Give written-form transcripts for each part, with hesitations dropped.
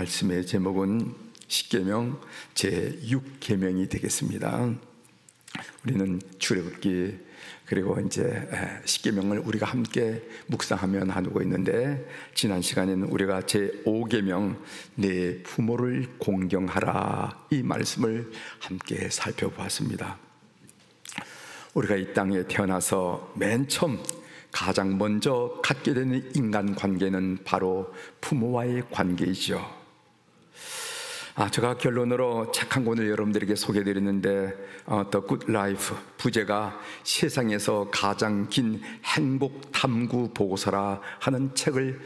말씀의 제목은 십계명 제6계명이 되겠습니다. 우리는 출애굽기 그리고 이제 십계명을 우리가 함께 묵상하며 나누고 있는데, 지난 시간에는 우리가 제5계명 내 부모를 공경하라 이 말씀을 함께 살펴보았습니다. 우리가 이 땅에 태어나서 맨 처음 가장 먼저 갖게 되는 인간관계는 바로 부모와의 관계이죠. 제가 결론으로 책 한 권을 여러분들에게 소개해드렸는데, The Good Life, 부제가 세상에서 가장 긴 행복 탐구 보고서라 하는 책을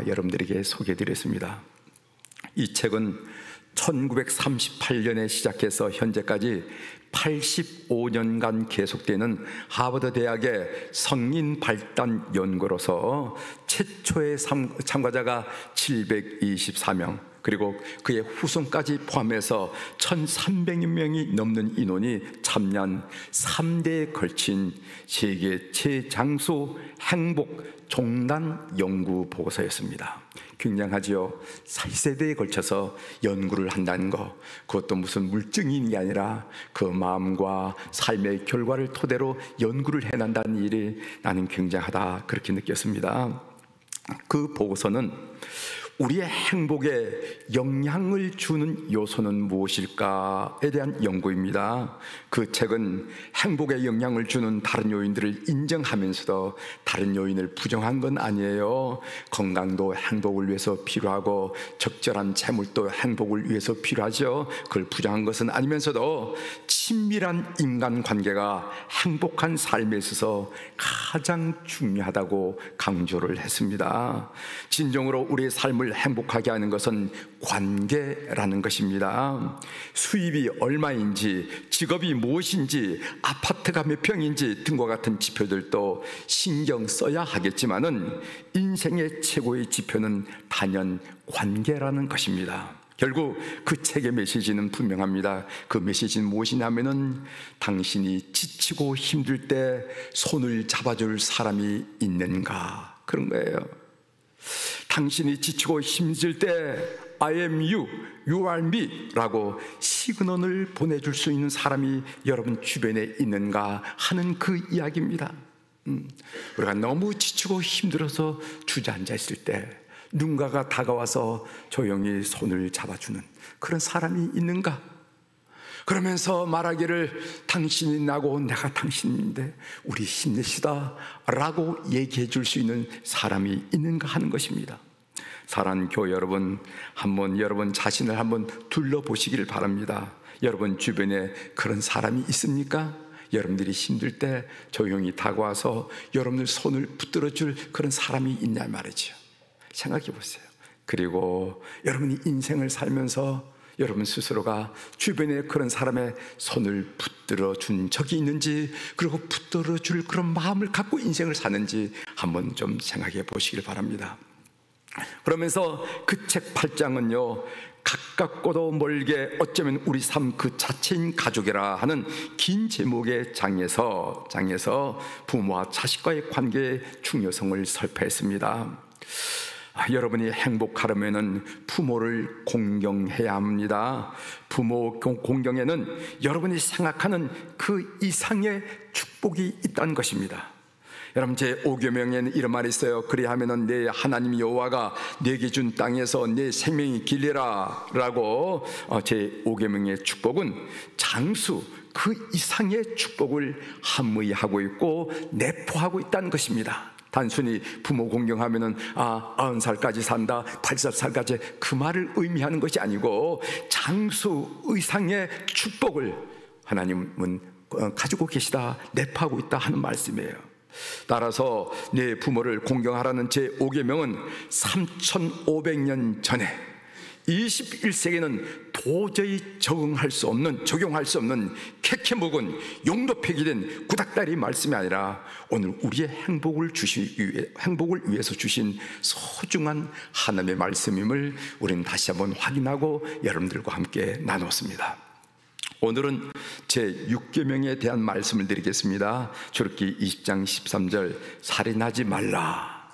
여러분들에게 소개해드렸습니다. 이 책은 1938년에 시작해서 현재까지 85년간 계속되는 하버드 대학의 성인 발달 연구로서 최초의 참가자가 724명, 그리고 그의 후손까지 포함해서 1,300여 명이 넘는 인원이 참여한 3대에 걸친 세계 최장수 행복 종단 연구 보고서였습니다. 굉장하지요. 4세대에 걸쳐서 연구를 한다는 것, 그것도 무슨 물증이 있는 게 아니라 그 마음과 삶의 결과를 토대로 연구를 해낸다는 일이 나는 굉장하다, 그렇게 느꼈습니다. 그 보고서는 우리의 행복에 영향을 주는 요소는 무엇일까에 대한 연구입니다. 그 책은 행복에 영향을 주는 다른 요인들을 인정하면서도 다른 요인을 부정한 건 아니에요. 건강도 행복을 위해서 필요하고 적절한 재물도 행복을 위해서 필요하죠. 그걸 부정한 것은 아니면서도 친밀한 인간관계가 행복한 삶에 있어서 가장 중요하다고 강조를 했습니다. 진정으로 우리의 삶을 행복하게 하는 것은 관계라는 것입니다. 수입이 얼마인지, 직업이 무엇인지, 아파트가 몇 평인지 등과 같은 지표들도 신경 써야 하겠지만은 인생의 최고의 지표는 단연 관계라는 것입니다. 결국 그 책의 메시지는 분명합니다. 그 메시지는 무엇이냐면은 당신이 지치고 힘들 때 손을 잡아줄 사람이 있는가, 그런 거예요. 당신이 지치고 힘들 때 I am you, you are me 라고 시그널을 보내줄 수 있는 사람이 여러분 주변에 있는가 하는 그 이야기입니다. 우리가 너무 지치고 힘들어서 주저앉아 있을 때 누군가가 다가와서 조용히 손을 잡아주는 그런 사람이 있는가? 그러면서 말하기를 당신이 나고 내가 당신인데 우리 힘내시다 라고 얘기해 줄 수 있는 사람이 있는가 하는 것입니다. 사랑하는 교회 여러분, 한번 여러분 자신을 한번 둘러보시길 바랍니다. 여러분 주변에 그런 사람이 있습니까? 여러분들이 힘들 때 조용히 다가와서 여러분들 손을 붙들어 줄 그런 사람이 있냐 말이죠. 생각해 보세요. 그리고 여러분이 인생을 살면서 여러분 스스로가 주변에 그런 사람의 손을 붙들어 준 적이 있는지, 그리고 붙들어 줄 그런 마음을 갖고 인생을 사는지 한번 좀 생각해 보시길 바랍니다. 그러면서 그 책 8장은요, 가깝고도 멀게 어쩌면 우리 삶 그 자체인 가족이라 하는 긴 제목의 장에서 부모와 자식과의 관계의 중요성을 설파했습니다. 여러분이 행복하려면 부모를 공경해야 합니다. 부모 공경에는 여러분이 생각하는 그 이상의 축복이 있다는 것입니다. 여러분 제5계명에는 이런 말이 있어요. 그리하면은 내 하나님 여호와가 내게 준 땅에서 내 생명이 길리라 라고. 제5계명의 축복은 장수 그 이상의 축복을 함의하고 있고 내포하고 있다는 것입니다. 단순히 부모 공경하면은 90살까지 산다, 80살까지 그 말을 의미하는 것이 아니고 장수 이상의 축복을 하나님은 가지고 계시다, 내포하고 있다 하는 말씀이에요. 따라서 내 부모를 공경하라는 제5계명은 3500년 전에 21세기는 도저히 적용할 수 없는 캐캐묵은 용도 폐기된 구닥다리 말씀이 아니라 오늘 우리의 행복을 위해서 주신 소중한 하나님의 말씀임을 우리는 다시 한번 확인하고 여러분들과 함께 나눴습니다. 오늘은 제6계명에 대한 말씀을 드리겠습니다. 출애굽기 20장 13절, 살인하지 말라.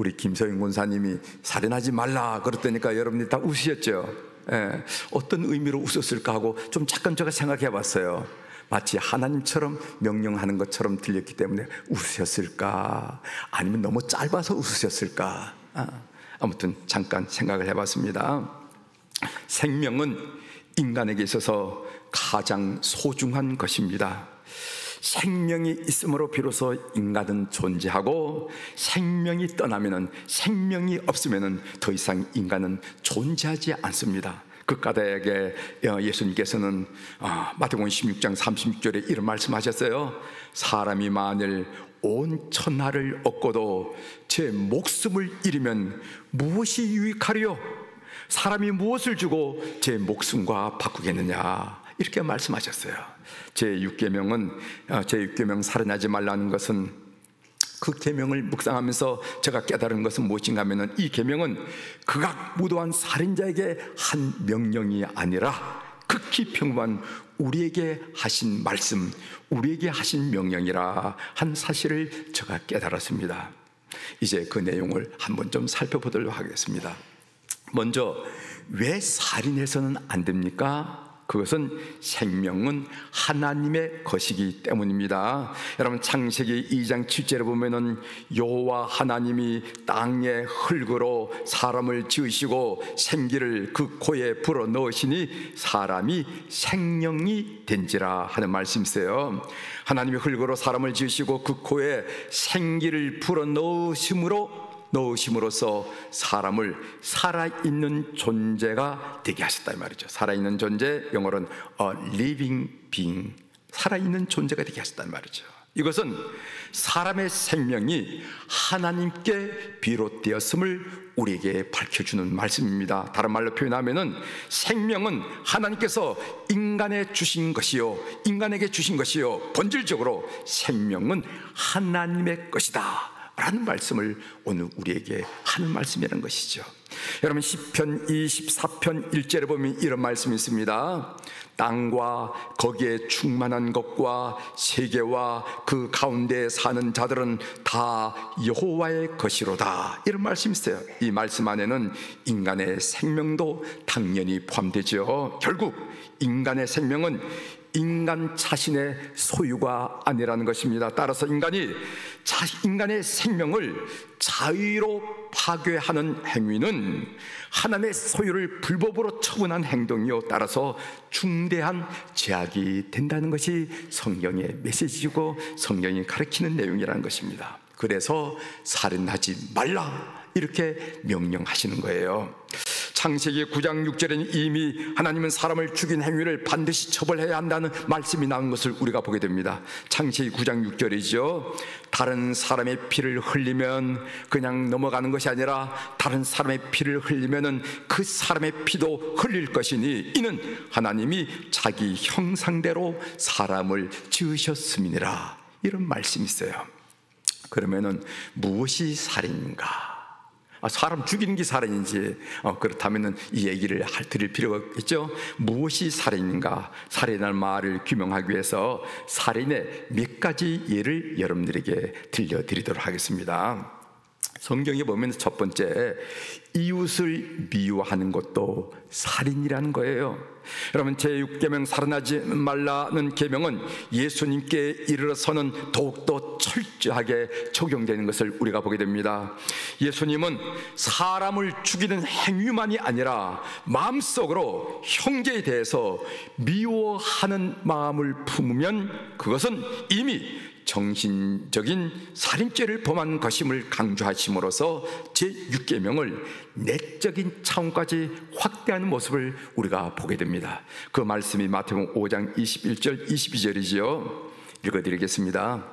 우리 김소영 권사님이 살인하지 말라 그랬다니까 여러분들이 다 웃으셨죠? 예, 어떤 의미로 웃었을까 하고 좀 잠깐 제가 생각해 봤어요. 마치 하나님처럼 명령하는 것처럼 들렸기 때문에 웃으셨을까? 아니면 너무 짧아서 웃으셨을까? 아무튼 잠깐 생각을 해봤습니다. 생명은 인간에게 있어서 가장 소중한 것입니다. 생명이 있으므로 비로소 인간은 존재하고, 생명이 떠나면은, 생명이 없으면은 더 이상 인간은 존재하지 않습니다. 그 까닭에 예수님께서는 마태복음 16장 36절에 이런 말씀하셨어요. 사람이 만일 온 천하를 얻고도 제 목숨을 잃으면 무엇이 유익하리요? 사람이 무엇을 주고 제 목숨과 바꾸겠느냐, 이렇게 말씀하셨어요. 제6계명 살인하지 말라는 것은, 그 계명을 묵상하면서 제가 깨달은 것은 무엇인가 하면은, 이 계명은 극악무도한 살인자에게 한 명령이 아니라 극히 평범한 우리에게 하신 말씀, 우리에게 하신 명령이라 한 사실을 제가 깨달았습니다. 이제 그 내용을 한번 좀 살펴보도록 하겠습니다. 먼저, 왜 살인해서는 안 됩니까? 그것은 생명은 하나님의 것이기 때문입니다. 여러분, 창세기 2장 7절에 보면은 여호와 하나님이 땅의 흙으로 사람을 지으시고 생기를 그 코에 불어 넣으시니 사람이 생명이 된지라 하는 말씀이 있어요. 하나님이 흙으로 사람을 지으시고 그 코에 생기를 불어 넣으심으로써 사람을 살아있는 존재가 되게 하셨다 이 말이죠. 살아있는 존재, 영어로는 a living being, 살아있는 존재가 되게 하셨다 이 말이죠. 이것은 사람의 생명이 하나님께 비롯되었음을 우리에게 밝혀주는 말씀입니다. 다른 말로 표현하면은, 생명은 하나님께서 인간에게 주신 것이요, 본질적으로 생명은 하나님의 것이다 라는 말씀을 오늘 우리에게 하는 말씀이라는 것이죠. 여러분, 시편 24편 1절에 보면 이런 말씀이 있습니다. 땅과 거기에 충만한 것과 세계와 그 가운데 사는 자들은 다 여호와의 것이로다, 이런 말씀이 있어요. 이 말씀 안에는 인간의 생명도 당연히 포함되죠. 결국 인간의 생명은 인간 자신의 소유가 아니라는 것입니다. 따라서 인간의 생명을 자의로 파괴하는 행위는 하나님의 소유를 불법으로 처분한 행동이요, 따라서 중대한 죄악이 된다는 것이 성경의 메시지이고 성경이 가르치는 내용이라는 것입니다. 그래서 살인하지 말라, 이렇게 명령하시는 거예요. 창세기 9장 6절에는 이미 하나님은 사람을 죽인 행위를 반드시 처벌해야 한다는 말씀이 나온 것을 우리가 보게 됩니다. 창세기 9장 6절이죠. 다른 사람의 피를 흘리면 그냥 넘어가는 것이 아니라 다른 사람의 피를 흘리면은 그 사람의 피도 흘릴 것이니 이는 하나님이 자기 형상대로 사람을 지으셨음이니라, 이런 말씀이 있어요. 그러면은 무엇이 살인인가? 사람 죽이는 게 살인인지, 그렇다면 이 얘기를 드릴 필요가 있죠. 무엇이 살인인가? 살인할 말을 규명하기 위해서 살인의 몇 가지 예를 여러분들에게 들려드리도록 하겠습니다. 성경에 보면 첫 번째, 이웃을 미워하는 것도 살인이라는 거예요. 여러분, 제6계명 살인하지 말라는 계명은 예수님께 이르러서는 더욱더 철저하게 적용되는 것을 우리가 보게 됩니다. 예수님은 사람을 죽이는 행위만이 아니라 마음속으로 형제에 대해서 미워하는 마음을 품으면 그것은 이미 정신적인 살인죄를 범한 것임을 강조하심으로써 제6계명을 내적인 차원까지 확대하는 모습을 우리가 보게 됩니다. 그 말씀이 마태복음 5장 21절 22절이지요. 읽어드리겠습니다.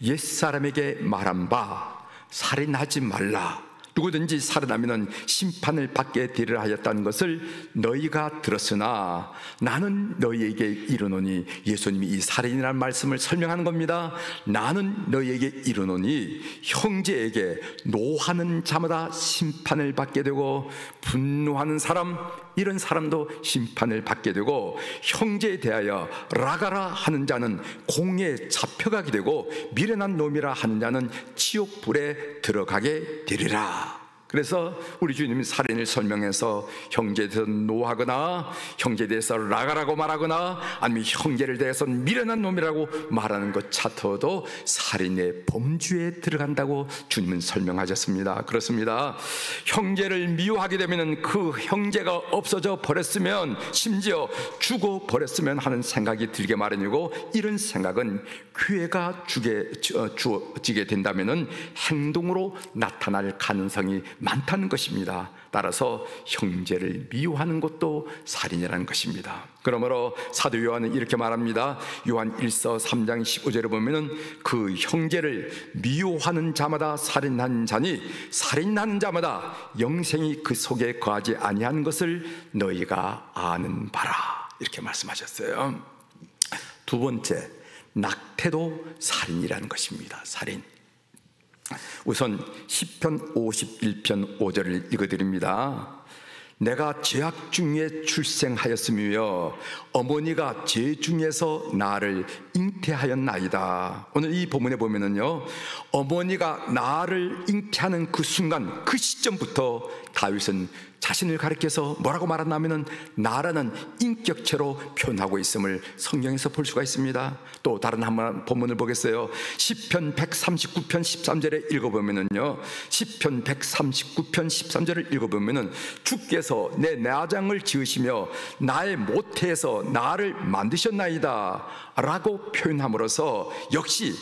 옛사람에게 말한 바 살인하지 말라, 누구든지 살인하면 심판을 받게 되리라 하였다는 것을 너희가 들었으나 나는 너희에게 이르노니, 예수님이 이 살인이라는 말씀을 설명하는 겁니다. 나는 너희에게 이르노니 형제에게 노하는 자마다 심판을 받게 되고, 분노하는 사람, 이런 사람도 심판을 받게 되고, 형제에 대하여 라가라 하는 자는 공에 잡혀가게 되고, 미련한 놈이라 하는 자는 지옥불에 들어가게 되리라. 그래서 우리 주님이 살인을 설명해서 형제에 대해서 노하거나 형제에 대해서 라가라고 말하거나 아니면 형제를 대해서 미련한 놈이라고 말하는 것 자체도 살인의 범주에 들어간다고 주님은 설명하셨습니다. 그렇습니다. 형제를 미워하게 되면 그 형제가 없어져 버렸으면, 심지어 죽어 버렸으면 하는 생각이 들게 마련이고, 이런 생각은 교회가 주어지게 된다면 행동으로 나타날 가능성이 많다는 것입니다. 따라서 형제를 미워하는 것도 살인이라는 것입니다. 그러므로 사도 요한은 이렇게 말합니다. 요한 1서 3장 15절에 보면은 그 형제를 미워하는 자마다 살인하는 자니 살인하는 자마다 영생이 그 속에 거하지 아니하는 것을 너희가 아는 바라, 이렇게 말씀하셨어요. 두 번째, 낙태도 살인이라는 것입니다. 살인. 우선 시편 51편 5절을 읽어드립니다. 내가 죄악 중에 출생하였으며 어머니가 죄 중에서 나를 잉태하였나이다. 오늘 이 본문에 보면은요, 어머니가 나를 잉태하는 그 순간, 그 시점부터 다윗은 자신을 가리켜서 뭐라고 말하냐면은 나라는 인격체로 표현하고 있음을 성경에서 볼 수가 있습니다. 또 다른 한 본문을 보겠어요. 시편 139편 13절에 읽어보면은요, 시편 139편 13절을 읽어보면은 주께서 내 내장을 지으시며 나의 모태에서 나를 만드셨나이다 라고 표현함으로써 역시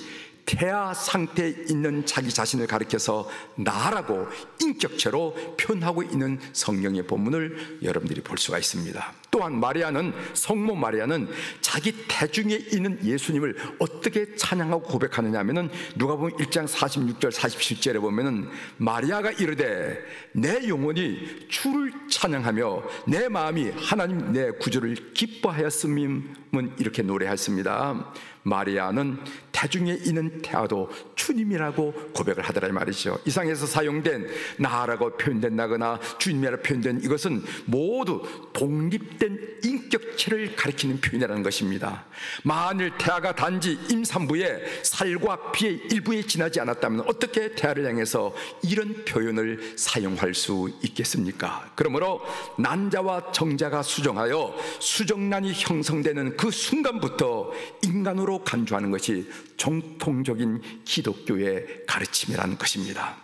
태아 상태에 있는 자기 자신을 가리켜서 나라고 인격체로 표현하고 있는 성경의 본문을 여러분들이 볼 수가 있습니다. 또한 마리아는, 성모 마리아는 자기 태중에 있는 예수님을 어떻게 찬양하고 고백하느냐 하면은 누가복음 1장 46절 47절에 보면은 마리아가 이르되 내 영혼이 주를 찬양하며 내 마음이 하나님 내 구주를 기뻐하였음은, 이렇게 노래했습니다. 마리아는 태중에 있는 태아도 주님이라고 고백을 하더라 이 말이죠. 이상에서 사용된 나라고 표현된다거나 주님이라고 표현된 이것은 모두 독립된 인격체를 가리키는 표현이라는 것입니다. 만일 태아가 단지 임산부의 살과 피의 일부에 지나지 않았다면 어떻게 태아를 향해서 이런 표현을 사용할 수 있겠습니까? 그러므로 난자와 정자가 수정하여 수정란이 형성되는 그 순간부터 인간으로 간주하는 것이 정통적인 기독교의 가르침이라는 것입니다.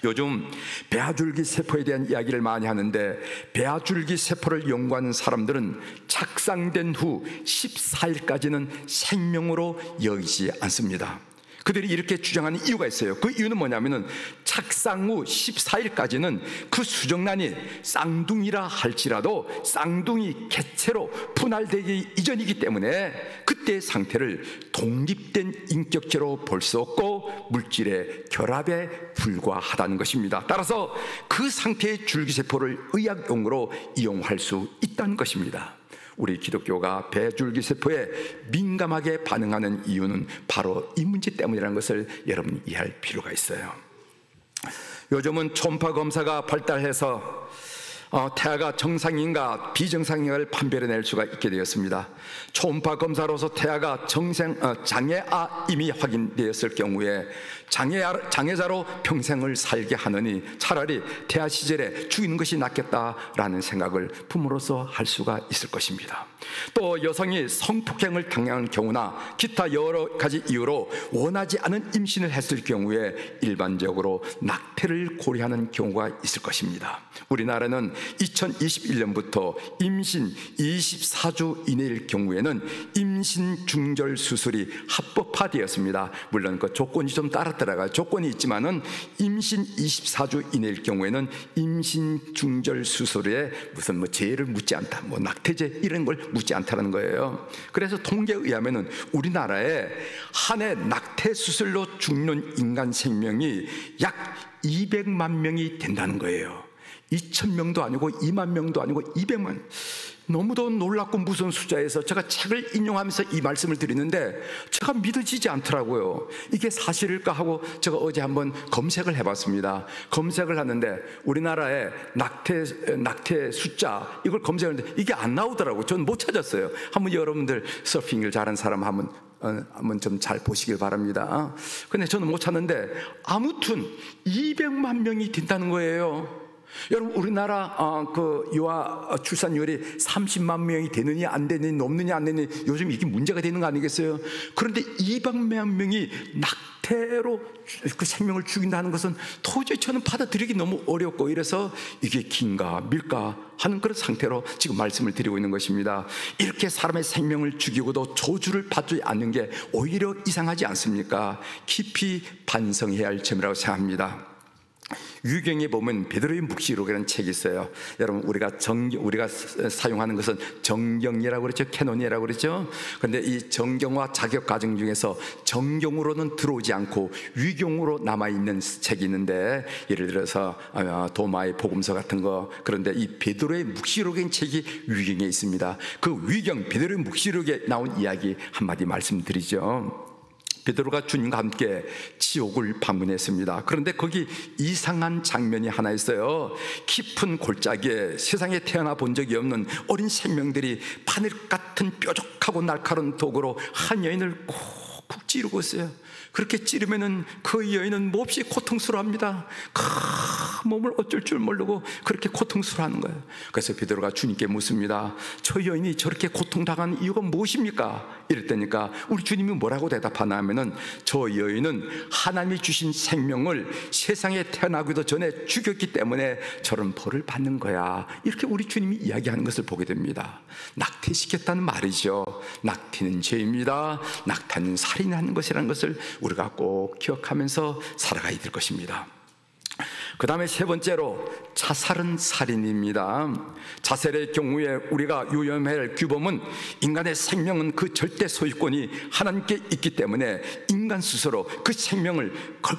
요즘 배아줄기 세포에 대한 이야기를 많이 하는데, 배아줄기 세포를 연구하는 사람들은 착상된 후 14일까지는 생명으로 여기지 않습니다. 그들이 이렇게 주장하는 이유가 있어요. 그 이유는 뭐냐면은 착상 후 14일까지는 그 수정란이 쌍둥이라 할지라도 쌍둥이 개체로 분할되기 이전이기 때문에 그때의 상태를 독립된 인격체로 볼 수 없고 물질의 결합에 불과하다는 것입니다. 따라서 그 상태의 줄기세포를 의학용으로 이용할 수 있다는 것입니다. 우리 기독교가 배줄기세포에 민감하게 반응하는 이유는 바로 이 문제 때문이라는 것을 여러분이 이해할 필요가 있어요. 요즘은 초음파 검사가 발달해서 태아가 정상인가 비정상인가를 판별해낼 수가 있게 되었습니다. 초음파 검사로서 태아가 장애아임이 확인되었을 경우에 장애자로 평생을 살게 하느니 차라리 태아 시절에 죽이는 것이 낫겠다라는 생각을 부모로서 할 수가 있을 것입니다. 또 여성이 성폭행을 당한 경우나 기타 여러 가지 이유로 원하지 않은 임신을 했을 경우에 일반적으로 낙태를 고려하는 경우가 있을 것입니다. 우리나라는 2021년부터 임신 24주 이내일 경우에는 임신 중절 수술이 합법화되었습니다. 물론 그 조건이 좀 따랐더라고요. 조건이 있지만은 임신 24주 이내일 경우에는 임신 중절 수술에 무슨 죄를 묻지 않다, 낙태죄 이런 걸 묻지 않다는 거예요. 그래서 통계에 의하면은 우리나라에 한 해 낙태 수술로 죽는 인간 생명이 약 200만 명이 된다는 거예요. 2,000명도 아니고 2만 명도 아니고 200만. 너무도 놀랍고 무서운 숫자에서 제가 책을 인용하면서 이 말씀을 드리는데 제가 믿어지지 않더라고요. 이게 사실일까 하고 제가 어제 한번 검색을 해봤습니다. 검색을 하는데 우리나라의 낙태 숫자 이걸 검색하는데 이게 안 나오더라고요. 저는 못 찾았어요. 한번 여러분들 서핑을 잘하는 사람 한번 좀 잘 보시길 바랍니다. 근데 저는 못 찾는데 아무튼 200만 명이 된다는 거예요. 여러분, 우리나라 유아 출산율이 30만 명이 되느냐 안 되느냐, 넘느냐 안 되느냐, 요즘 이게 문제가 되는 거 아니겠어요? 그런데 200만 명이 낙태로 그 생명을 죽인다는 것은 도저히 저는 받아들이기 너무 어렵고, 이래서 이게 긴가 밀까 하는 그런 상태로 지금 말씀을 드리고 있는 것입니다. 이렇게 사람의 생명을 죽이고도 저주를 받지 않는 게 오히려 이상하지 않습니까? 깊이 반성해야 할 점이라고 생각합니다. 유경에 보면 베드로의 묵시록이라는 책이 있어요. 여러분, 우리가 사용하는 것은 정경이라고 그러죠. 캐논이라고 그러죠. 그런데 이 정경화 자격 과정 중에서 정경으로는 들어오지 않고 위경으로 남아있는 책이 있는데, 예를 들어서 도마의 복음서 같은 거, 그런데 이 베드로의 묵시록인 책이 위경에 있습니다. 그 위경, 베드로의 묵시록에 나온 이야기 한마디 말씀드리죠. 베드로가 주님과 함께 지옥을 방문했습니다. 그런데 거기 이상한 장면이 하나 있어요. 깊은 골짜기에 세상에 태어나 본 적이 없는 어린 생명들이 바늘 같은 뾰족하고 날카로운 도구로 한 여인을 콕콕 찌르고 있어요. 그렇게 찌르면은 그 여인은 몹시 고통스러워합니다. 몸을 어쩔 줄 모르고 그렇게 고통스러워하는 거예요. 그래서 베드로가 주님께 묻습니다. 저 여인이 저렇게 고통당한 이유가 무엇입니까? 이랬더니까 우리 주님이 뭐라고 대답하나 하면은, 저 여인은 하나님이 주신 생명을 세상에 태어나기도 전에 죽였기 때문에 저런 벌을 받는 거야. 이렇게 우리 주님이 이야기하는 것을 보게 됩니다. 낙태시켰다는 말이죠. 낙태는 죄입니다. 낙태는 살인하는 것이라는 것을 우리가 꼭 기억하면서 살아가야 될 것입니다. 그 다음에 세 번째로, 자살은 살인입니다. 자살의 경우에 우리가 유념해야 할 규범은, 인간의 생명은 그 절대 소유권이 하나님께 있기 때문에 인간 스스로 그 생명을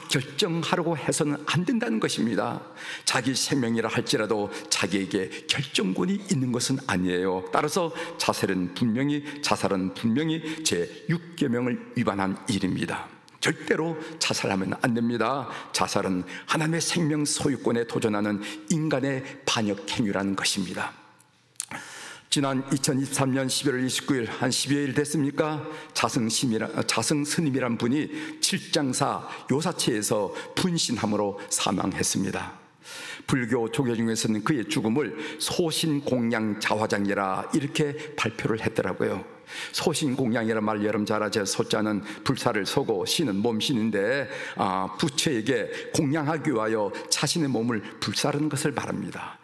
결정하려고 해서는 안 된다는 것입니다. 자기 생명이라 할지라도 자기에게 결정권이 있는 것은 아니에요. 따라서 자살은 분명히 제6계명을 위반한 일입니다. 절대로 자살하면 안 됩니다. 자살은 하나님의 생명 소유권에 도전하는 인간의 반역 행위라는 것입니다. 지난 2023년 11월 29일 한 12일 됐습니까? 자승 스님이란 분이 칠장사 요사체에서 분신함으로 사망했습니다. 불교 조계 중에서는 그의 죽음을 소신공양 자화장이라 이렇게 발표를 했더라고요. 소신공양이란 말 여러분 잘 아죠. 소자는 불사를 쏘고 신은 몸신인데 부처에게 공양하기 위하여 자신의 몸을 불사르는 것을 말합니다.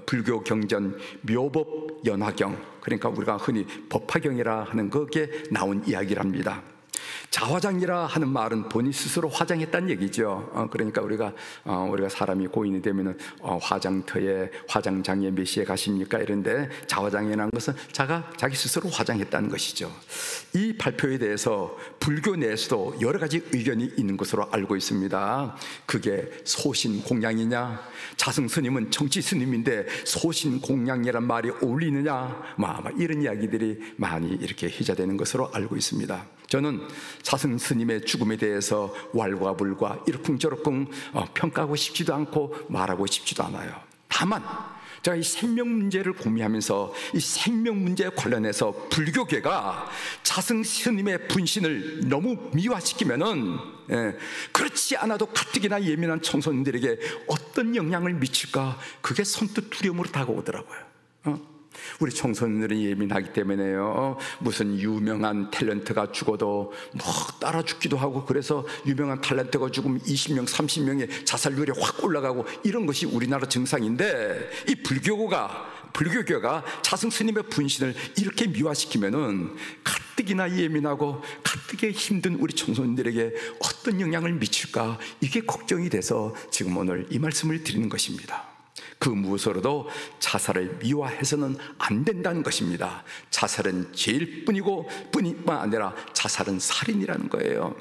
불교 경전 묘법연화경, 그러니까 우리가 흔히 법화경이라 하는 거기에 나온 이야기랍니다. 자화장이라 하는 말은 본인 스스로 화장했다는 얘기죠. 그러니까 우리가 사람이 고인이 되면은 화장터에 화장장에 몇 시에 가십니까 이런데, 자화장이라는 것은 자기 스스로 화장했다는 것이죠. 이 발표에 대해서 불교 내에서도 여러 가지 의견이 있는 것으로 알고 있습니다. 그게 소신공양이냐, 자승 스님은 정치 스님인데 소신공양이란 말이 어울리느냐, 이런 이야기들이 많이 이렇게 회자되는 것으로 알고 있습니다. 저는 자승 스님의 죽음에 대해서 왈가불가 이러쿵저러쿵 평가하고 싶지도 않고 말하고 싶지도 않아요. 다만 제가 이 생명 문제를 고민하면서 이 생명 문제에 관련해서 불교계가 자승 스님의 분신을 너무 미화시키면은 그렇지 않아도 가뜩이나 예민한 청소년들에게 어떤 영향을 미칠까, 그게 선뜻 두려움으로 다가오더라고요. 우리 청소년들은 예민하기 때문에요. 무슨 유명한 탤런트가 죽어도 따라 죽기도 하고, 그래서 유명한 탤런트가 죽으면 20명, 30명의 자살률이 확 올라가고, 이런 것이 우리나라 증상인데, 이 불교계가 자승 스님의 분신을 이렇게 미화시키면은 가뜩이나 예민하고 가뜩이 힘든 우리 청소년들에게 어떤 영향을 미칠까, 이게 걱정이 돼서 지금 오늘 이 말씀을 드리는 것입니다. 그 무엇으로도 자살을 미화해서는 안 된다는 것입니다. 자살은 죄일 뿐만 아니라 자살은 살인이라는 거예요.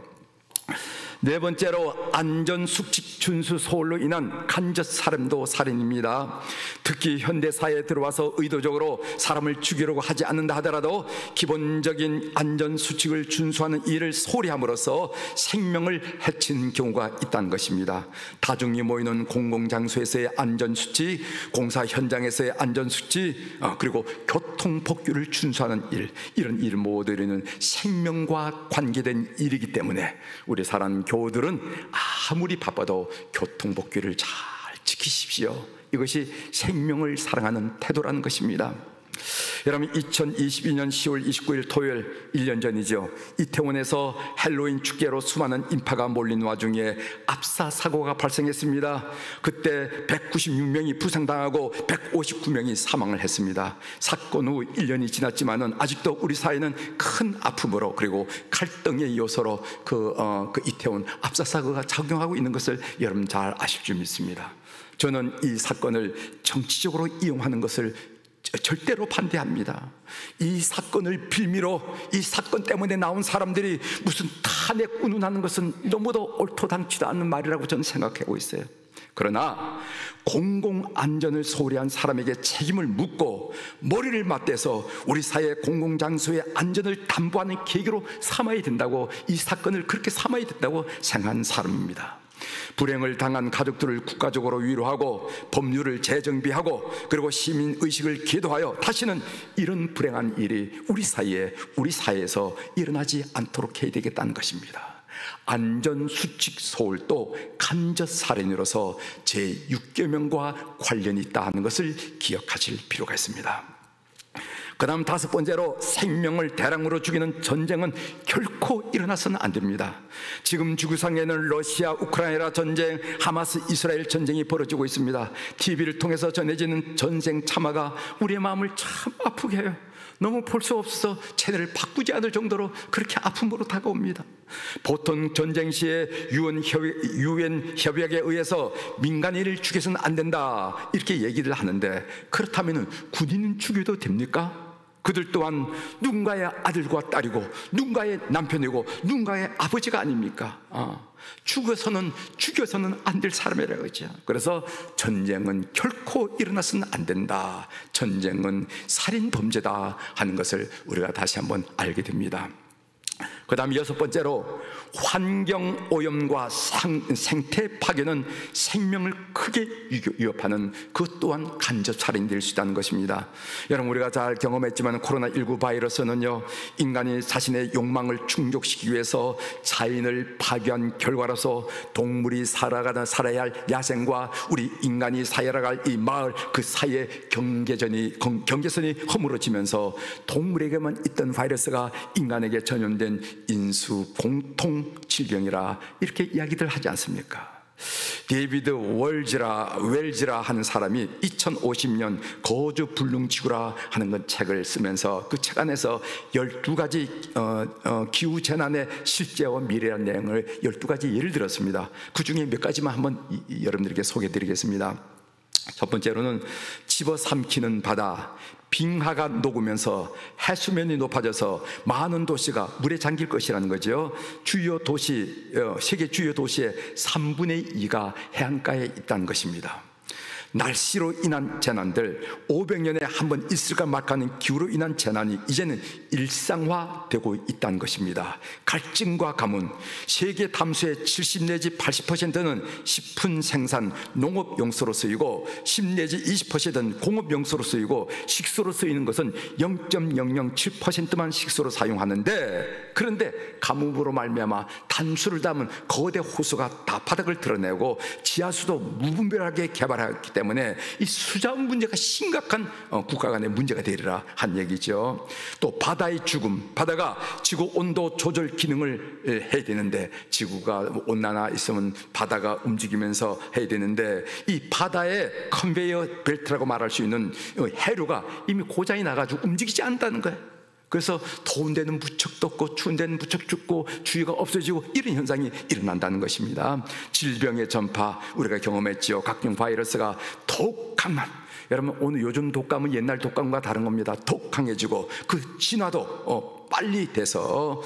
네 번째로 안전수칙 준수 소홀로 인한 간접 살인도 살인입니다. 특히 현대사회에 들어와서 의도적으로 사람을 죽이려고 하지 않는다 하더라도 기본적인 안전수칙을 준수하는 일을 소홀히 함으로써 생명을 해치는 경우가 있다는 것입니다. 다중이 모이는 공공장소에서의 안전수칙, 공사 현장에서의 안전수칙, 그리고 교통법규를 준수하는 일, 이런 일 모두는 생명과 관계된 일이기 때문에 우리 사랑하는 교우들은 아무리 바빠도 교통법규를 잘 지키십시오. 이것이 생명을 사랑하는 태도라는 것입니다. 여러분, 2022년 10월 29일 토요일 1년 전이죠. 이태원에서 헬로윈 축제로 수많은 인파가 몰린 와중에 압사 사고가 발생했습니다. 그때 196명이 부상당하고 159명이 사망을 했습니다. 사건 후 1년이 지났지만은 아직도 우리 사회는 큰 아픔으로 그리고 갈등의 요소로 그 이태원 압사 사고가 작용하고 있는 것을 여러분 잘 아실 줄 믿습니다. 저는 이 사건을 정치적으로 이용하는 것을 절대로 반대합니다. 이 사건을 빌미로 이 사건 때문에 나온 사람들이 무슨 탄핵 운운하는 것은 너무도 옳도당치도 않는 말이라고 저는 생각하고 있어요. 그러나 공공안전을 소홀히 한 사람에게 책임을 묻고 머리를 맞대서 우리 사회 공공장소의 안전을 담보하는 계기로 삼아야 된다고, 이 사건을 그렇게 삼아야 된다고 생각하는 사람입니다. 불행을 당한 가족들을 국가적으로 위로하고 법률을 재정비하고 그리고 시민의식을 계도하여 다시는 이런 불행한 일이 우리 사회에서 일어나지 않도록 해야 되겠다는 것입니다. 안전수칙 소홀도 간접살인으로서 제6계명과 관련이 있다는 것을 기억하실 필요가 있습니다. 그 다음 다섯 번째로, 생명을 대량으로 죽이는 전쟁은 결코 일어나서는 안 됩니다. 지금 지구상에는 러시아 우크라이나 전쟁, 하마스 이스라엘 전쟁이 벌어지고 있습니다. TV를 통해서 전해지는 전쟁 참화가 우리의 마음을 참 아프게 해요. 너무 볼 수 없어서 채널을 바꾸지 않을 정도로 그렇게 아픔으로 다가옵니다. 보통 전쟁 시에 유엔 협약에 의해서 민간인을 죽여서는 안 된다 이렇게 얘기를 하는데, 그렇다면 군인은 죽여도 됩니까? 그들 또한 누군가의 아들과 딸이고 누군가의 남편이고 누군가의 아버지가 아닙니까? 죽여서는 안 될 사람이라고 하죠. 그래서 전쟁은 결코 일어나서는 안 된다, 전쟁은 살인범죄다 하는 것을 우리가 다시 한번 알게 됩니다. 그 다음 여섯 번째로, 환경오염과 생태 파괴는 생명을 크게 위협하는 그 또한 간접살인이 될 수 있다는 것입니다. 여러분, 우리가 잘 경험했지만 코로나19 바이러스는요, 인간이 자신의 욕망을 충족시키기 위해서 자연을 파괴한 결과로서 동물이 살아야 할 야생과 우리 인간이 살아갈 이 마을 그 사이의 경계선이 허물어지면서 동물에게만 있던 바이러스가 인간에게 전염된 인수 공통 질병이라 이렇게 이야기들 하지 않습니까? 데이비드 웰즈라 하는 사람이 2050년 거주 불능지구라 하는 건 책을 쓰면서 그 책 안에서 12가지 기후재난의 실제와 미래라는 내용을 12가지 예를 들었습니다. 그 중에 몇 가지만 한번 여러분들에게 소개해 드리겠습니다. 첫 번째로는 집어삼키는 바다, 빙하가 녹으면서 해수면이 높아져서 많은 도시가 물에 잠길 것이라는 거죠. 세계 주요 도시의 3분의 2가 해안가에 있다는 것입니다. 날씨로 인한 재난들, 500년에 한 번 있을까 말까하는 기후로 인한 재난이 이제는 일상화되고 있다는 것입니다. 갈증과 가뭄, 세계 담수의 70 내지 80%는 식품 생산, 농업 용수로 쓰이고 10 내지 20%는 공업 용수로 쓰이고 식수로 쓰이는 것은 0.007%만 식수로 사용하는데, 그런데 가뭄으로 말미암아 단수를 담은 거대 호수가 다 바닥을 드러내고 지하수도 무분별하게 개발하기 때문에 이 수자원 문제가 심각한 국가 간의 문제가 되리라 한 얘기죠. 또 바다의 죽음, 바다가 지구 온도 조절 기능을 해야 되는데, 지구가 온난화 있으면 바다가 움직이면서 해야 되는데, 이 바다의 컨베이어 벨트라고 말할 수 있는 해류가 이미 고장이 나가지고 움직이지 않는다는 거예요. 그래서 더운 데는 무척 덥고 추운 데는 무척 춥고 주위가 없어지고 이런 현상이 일어난다는 것입니다. 질병의 전파, 우리가 경험했죠. 각종 바이러스가 더욱 강한, 여러분 오늘 요즘 독감은 옛날 독감과 다른 겁니다. 더욱 강해지고 그 진화도 빨리 돼서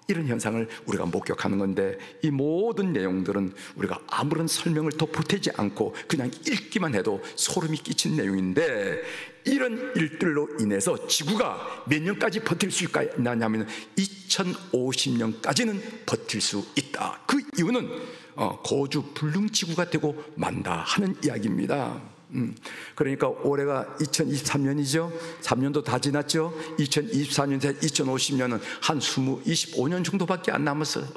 이런 현상을 우리가 목격하는 건데, 이 모든 내용들은 우리가 아무런 설명을 더 보태지 않고 그냥 읽기만 해도 소름이 끼친 내용인데, 이런 일들로 인해서 지구가 몇 년까지 버틸 수 있냐면 2050년까지는 버틸 수 있다. 그 이유는 고주 불능지구가 되고 만다 하는 이야기입니다. 그러니까 올해가 2023년이죠. 3년도 다 지났죠. 2024년에서 2050년은 한 25년 정도밖에 안 남았어요.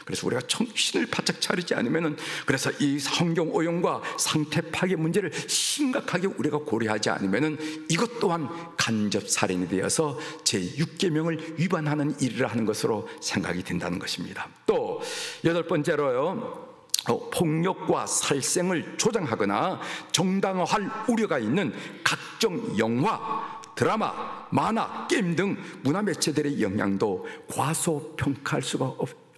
그래서 우리가 정신을 바짝 차리지 않으면은, 그래서 이 환경 오염과 상태 파괴 문제를 심각하게 우리가 고려하지 않으면은 이것 또한 간접 살인이 되어서 제6계명을 위반하는 일을 하는 것으로 생각이 된다는 것입니다. 또 8번째로요, 폭력과 살생을 조장하거나 정당화할 우려가 있는 각종 영화, 드라마, 만화, 게임 등 문화 매체들의 영향도 과소평가할 수가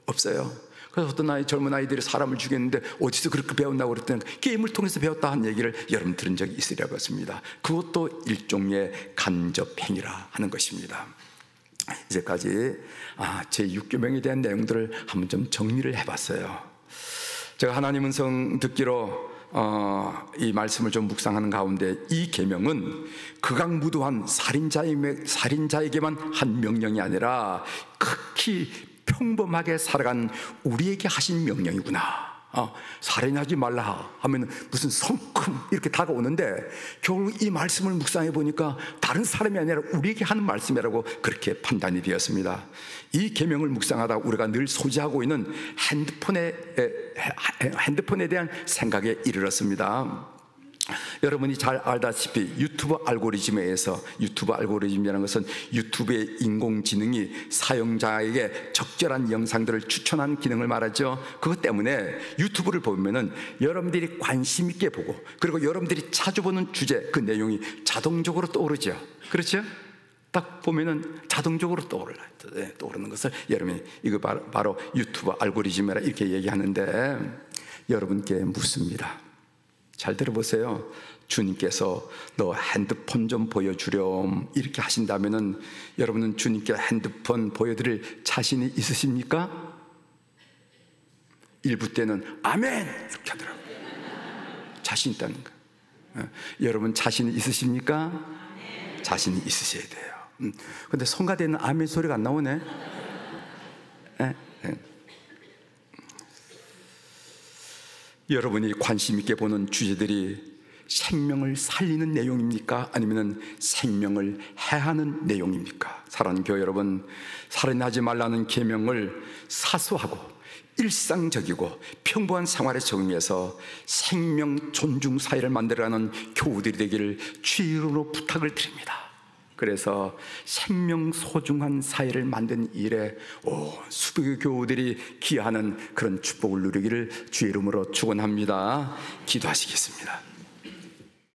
없어요. 그래서 어떤 젊은 아이들이 사람을 죽였는데 어디서 그렇게 배웠나고 그랬더니 게임을 통해서 배웠다 한 얘기를 여러분 들은 적이 있으리라고 했습니다. 그것도 일종의 간접 행위라 하는 것입니다. 이제까지 제6계명에 대한 내용들을 한번 좀 정리를 해봤어요. 제가 하나님 음성 듣기로 이 말씀을 좀 묵상하는 가운데, 이 계명은 극악무도한 살인자에게만 한 명령이 아니라 극히 평범하게 살아간 우리에게 하신 명령이구나. 살인하지 말라 하면 무슨 성큼 이렇게 다가오는데, 결국 이 말씀을 묵상해 보니까 다른 사람이 아니라 우리에게 하는 말씀이라고 그렇게 판단이 되었습니다. 이 계명을 묵상하다 우리가 늘 소지하고 있는 핸드폰에 대한 생각에 이르렀습니다. 여러분이 잘 알다시피 유튜브 알고리즘이라는 것은 유튜브의 인공지능이 사용자에게 적절한 영상들을 추천하는 기능을 말하죠. 그것 때문에 유튜브를 보면은 여러분들이 관심 있게 보고, 그리고 여러분들이 자주 보는 주제, 그 내용이 자동적으로 떠오르죠. 그렇죠? 딱 보면은 자동적으로 떠오르는 것을 여러분이 이거 바로 유튜브 알고리즘이라 이렇게 얘기하는데, 여러분께 묻습니다. 잘 들어보세요. 주님께서 너 핸드폰 좀 보여주렴 이렇게 하신다면은 여러분은 주님께 핸드폰 보여드릴 자신이 있으십니까? 일부 때는 아멘 이렇게 하더라고요. 자신 있다는 거. 여러분 자신이 있으십니까? 자신이 있으셔야 돼요. 근데 성가대는 아멘 소리가 안 나오네. 여러분이 관심 있게 보는 주제들이 생명을 살리는 내용입니까? 아니면 생명을 해하는 내용입니까? 사랑하는 교회 여러분, 살인하지 말라는 계명을 사소하고 일상적이고 평범한 생활에 적용해서 생명 존중 사회를 만들어가는 교우들이 되기를 주의 이름으로 부탁을 드립니다. 그래서 생명 소중한 사회를 만든 일에 수백의 교우들이 기여하는 그런 축복을 누리기를 주의 이름으로 축원합니다. 기도하시겠습니다.